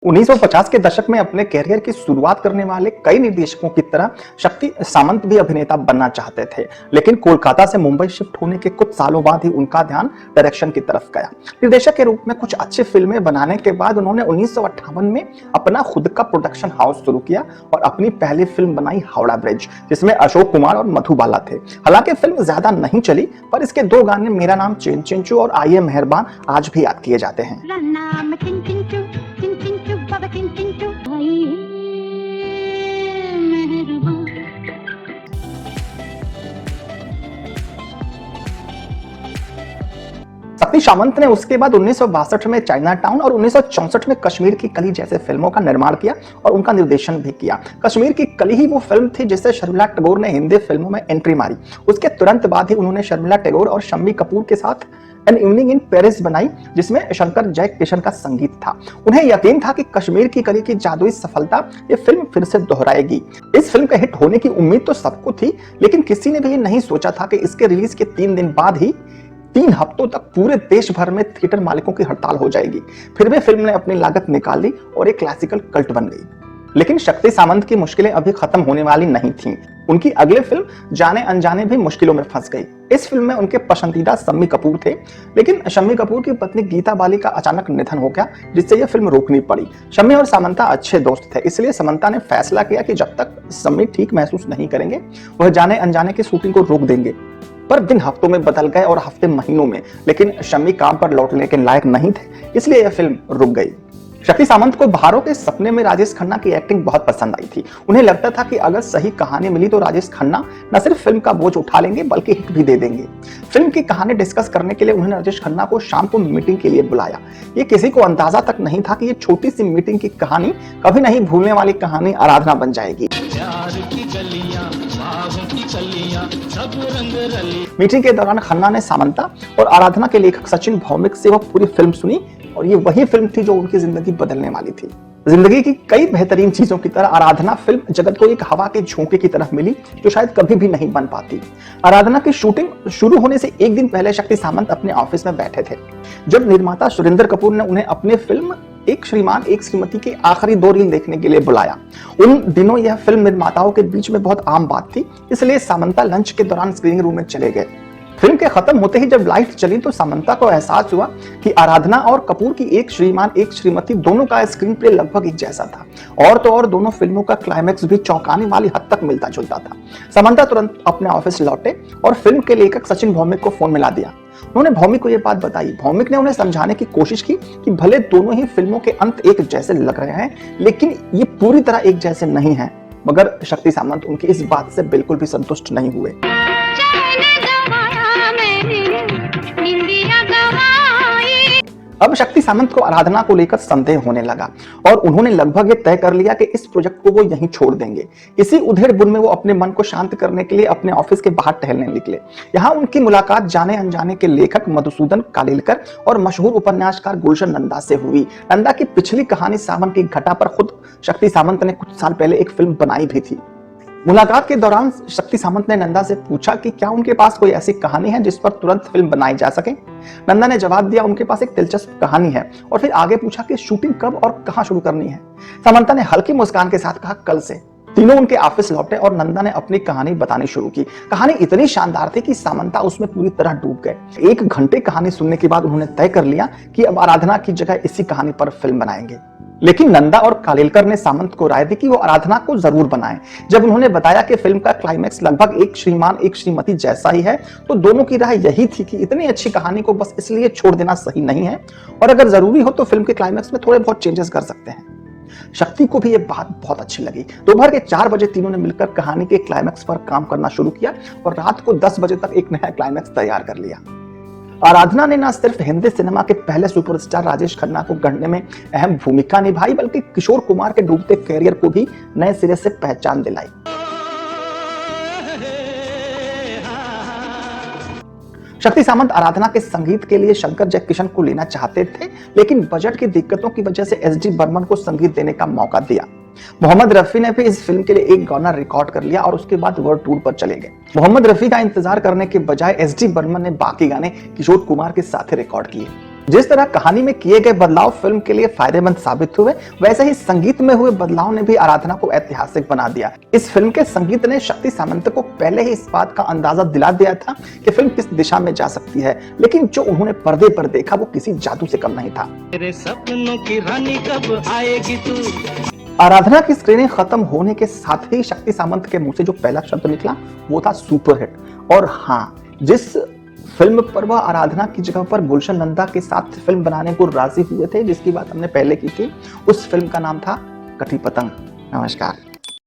1950 के दशक में अपने कैरियर की शुरुआत करने वाले कई निर्देशकों की तरह शक्ति सामंत भी अभिनेता बनना चाहते थे, लेकिन कोलकाता से मुंबई शिफ्ट होने के कुछ सालों बाद ही उनका ध्यान डायरेक्शन की तरफ गया। निर्देशक के रूप में कुछ अच्छी फिल्में बनाने के बाद उन्होंने 1958 में अपना खुद का प्रोडक्शन हाउस शुरू किया और अपनी पहली फिल्म बनाई हावड़ा ब्रिज, जिसमें अशोक कुमार और मधुबाला थे। हालांकि फिल्म ज्यादा नहीं चली, पर इसके दो गाने मेरा नाम चिंचू और आइए मेहरबान आज भी याद किए जाते हैं। शक्ति सामंत ने उसके बाद 1962 में चाइना टाउन और 1964 में कश्मीर की कली जैसे फिल्मों का निर्माण किया और उनका निर्देशन भी किया। कश्मीर की कली ही वो फिल्म थी जिससे शर्मिला टैगोर ने हिंदी फिल्मों में एंट्री मारी। उसके तुरंत बाद ही उन्होंने शर्मिला टैगोर और शम्मी कपूर के साथ एन इवनिंग इन पेरिस बनाई, जिसमें शंकर जयकिशन का संगीत था। उन्हें यकीन था कि कश्मीर की कली की जादुई सफलता ये फिल्म फिर से दोहराएगी। इस फिल्म के हिट होने की उम्मीद तो सबको थी, लेकिन किसी ने भी ये नहीं सोचा था कि इसके रिलीज के 3 दिन बाद ही 3 हफ्तों तक पूरे देश भर में थिएटर मालिकों की हड़ताल हो जाएगी। फिर भी फिल्म ने अपनी लागत निकाल ली और एक क्लासिकल कल्ट बन गई। लेकिन शक्ति सामंत की मुश्किलें अभी खत्म होने वाली नहीं थीं। उनकी अगली फिल्म जाने अनजाने भी मुश्किलों में फंस गई। इस फिल्म में उनके पसंदीदा शम्मी कपूर थे, लेकिन शम्मी कपूर की पत्नी गीता बाली का अचानक निधन हो गया, जिससे यह फिल्म रोकनी पड़ी। शम्मी और समंता अच्छे दोस्त थे, इसलिए समंता ने फैसला किया कि जब तक शम्मी ठीक महसूस नहीं करेंगे वह जाने अनजाने की शूटिंग को रोक देंगे। पर दिन हफ्तों में बदल गए और हफ्ते महीनों में, लेकिन शम्मी काम पर लौटने के लायक नहीं थे, इसलिए यह फिल्म रुक गई। शक्ति सामंत को बहारों के सपने में राजेश खन्ना की एक्टिंग बहुत पसंद आई थी। उन्हें लगता था कि अगर सही कहानी मिली तो राजेश खन्ना न सिर्फ फिल्म का बोझ उठा लेंगे बल्कि हिट भी दे देंगे। फिल्म की कहानी डिस्कस करने के लिए उन्होंने राजेश खन्ना को शाम को मीटिंग के लिए बुलाया। ये किसी को अंदाजा तक नहीं था कि ये छोटी सी मीटिंग की कहानी कभी नहीं भूलने वाली कहानी आराधना बन जाएगी। मीटिंग के दौरान खन्ना ने सामंता और आराधना के लेखक सचिन भौमिक से वह पूरी फिल्म सुनी और ये वही फिल्म थी जो उनकी जिंदगी बदलने वाली थी। जिंदगी की कई बेहतरीन चीजों की तरह आराधना फिल्म जगत को एक हवा के झोंके की तरफ मिली जो शायद कभी भी नहीं बन पाती। आराधना की शूटिंग शुरू होने से एक दिन पहले शक्ति सामंत अपने ऑफिस में बैठे थे, जब निर्माता सुरेंद्र कपूर ने उन्हें अपने फिल्म एक श्रीमान एक श्रीमती की आखिरी 2 रील देखने के लिए बुलाया। उन दिनों यह फिल्म निर्माताओं के बीच में बहुत आम बात थी, इसलिए सामंता लंच के दौरान स्क्रीनिंग रूम में चले गए। फिल्म के खत्म होते ही जब लाइट चली तो सामंता को एहसास हुआ कि आराधना और कपूर की एक श्रीमान एक श्रीमती दोनों का स्क्रीन प्ले लगभग एक जैसा था, और तो और दोनों फिल्मों का क्लाइमैक्स भी चौंकाने वाली हद तक मिलता जुलता था। सामंता तुरंत अपने ऑफिस लौटे और फिल्म के लेखक सचिन भौमिक को फोन मिला दिया। उन्होंने भौमिक को यह बात बताई। भौमिक ने उन्हें समझाने की कोशिश की कि भले दोनों ही फिल्मों के अंत एक जैसे लग रहे हैं, लेकिन ये पूरी तरह एक जैसे नहीं हैं। मगर शक्ति सामंत उनकी इस बात से बिल्कुल भी संतुष्ट नहीं हुए। अब शक्ति सामंत को आराधना को लेकर संदेह होने लगा और उन्होंने लगभग ये तय कर लिया कि इस प्रोजेक्ट को वो यहीं छोड़ देंगे। इसी उधेड़-बुन में वो अपने मन को शांत करने के लिए अपने ऑफिस के बाहर टहलने निकले। यहाँ उनकी मुलाकात जाने अनजाने के लेखक मधुसूदन कालेलकर और मशहूर उपन्यासकार गुलशन नंदा से हुई। नंदा की पिछली कहानी सावन की घटा पर खुद शक्ति सामंत ने कुछ साल पहले एक फिल्म बनाई भी थी। मुलाकात के दौरान शक्ति सामंत ने नंदा से पूछा कि क्या उनके पास कोई ऐसी कहानी है जिस पर तुरंत फिल्म बनाई जा सके। नंदा ने जवाब दिया उनके पास एक दिलचस्प कहानी है, और फिर आगे पूछा कि शूटिंग कब और कहां शुरू करनी है। सामंता ने हल्की मुस्कान के साथ कहा कल से। तीनों उनके ऑफिस लौटे और नंदा ने अपनी कहानी बतानी शुरू की। कहानी इतनी शानदार थी कि सामंता उसमें पूरी तरह डूब गए। 1 घंटे कहानी सुनने के बाद उन्होंने तय कर लिया कि अब आराधना की जगह इसी कहानी पर फिल्म बनाएंगे। लेकिन नंदा और कालेलकर ने सामंत को राय दी कि वो आराधना को जरूर बनाएं। जब उन्होंने बताया कि फिल्म का क्लाइमैक्स लगभग एक श्रीमान एक श्रीमती जैसा ही है, तो दोनों की राय यही थी कि इतनी अच्छी कहानी को बस इसलिए छोड़ देना सही नहीं है, और अगर जरूरी हो तो फिल्म के क्लाइमैक्स में थोड़े बहुत चेंजेस कर सकते हैं। शक्ति को भी ये बात बहुत अच्छी लगी। दोपहर के 4 बजे तीनों ने मिलकर कहानी के क्लाइमैक्स पर काम करना शुरू किया और रात को 10 बजे तक एक नया क्लाइमैक्स तैयार कर लिया। आराधना ने न सिर्फ हिंदी सिनेमा के पहले सुपरस्टार राजेश खन्ना को गढ़ने में अहम भूमिका निभाई, बल्कि किशोर कुमार के डूबते कैरियर को भी नए सिरे से पहचान दिलाई। शक्ति सामंत आराधना के संगीत के लिए शंकर जयकिशन को लेना चाहते थे, लेकिन बजट की दिक्कतों की वजह से एस डी बर्मन को संगीत देने का मौका दिया। मोहम्मद रफी ने भी इस फिल्म के लिए एक गाना रिकॉर्ड कर लिया और उसके बाद वर्ल्ड टूर पर चले गए। मोहम्मद रफी का इंतजार करने के बजाय एस डी बर्मन ने बाकी गाने किशोर कुमार के साथ रिकॉर्ड किए। जिस तरह कहानी में किए गए बदलाव फिल्म के लिए फायदेमंद साबित हुए, वैसे ही संगीत में हुए बदलाव ने भी आराधना को ऐतिहासिक बना दिया। इस फिल्म के संगीत ने शक्ति सामंत को पहले ही इस बात का अंदाजा दिला दिया था कि फिल्म किस दिशा में जा सकती है, लेकिन जो उन्होंने पर्दे पर देखा वो किसी जादू से कम नहीं था। तेरे सपनों की रानी कब आएगी तू। आराधना की स्क्रीनिंग खत्म होने के साथ ही शक्ति सामंत के मुंह से जो पहला शब्द निकला वो था सुपरहिट। और हाँ, जिस फिल्म पर वह आराधना की जगह पर गुलशन नंदा के साथ फिल्म बनाने को राजी हुए थे, जिसकी बात हमने पहले की थी, उस फिल्म का नाम था कटी पतंग। नमस्कार।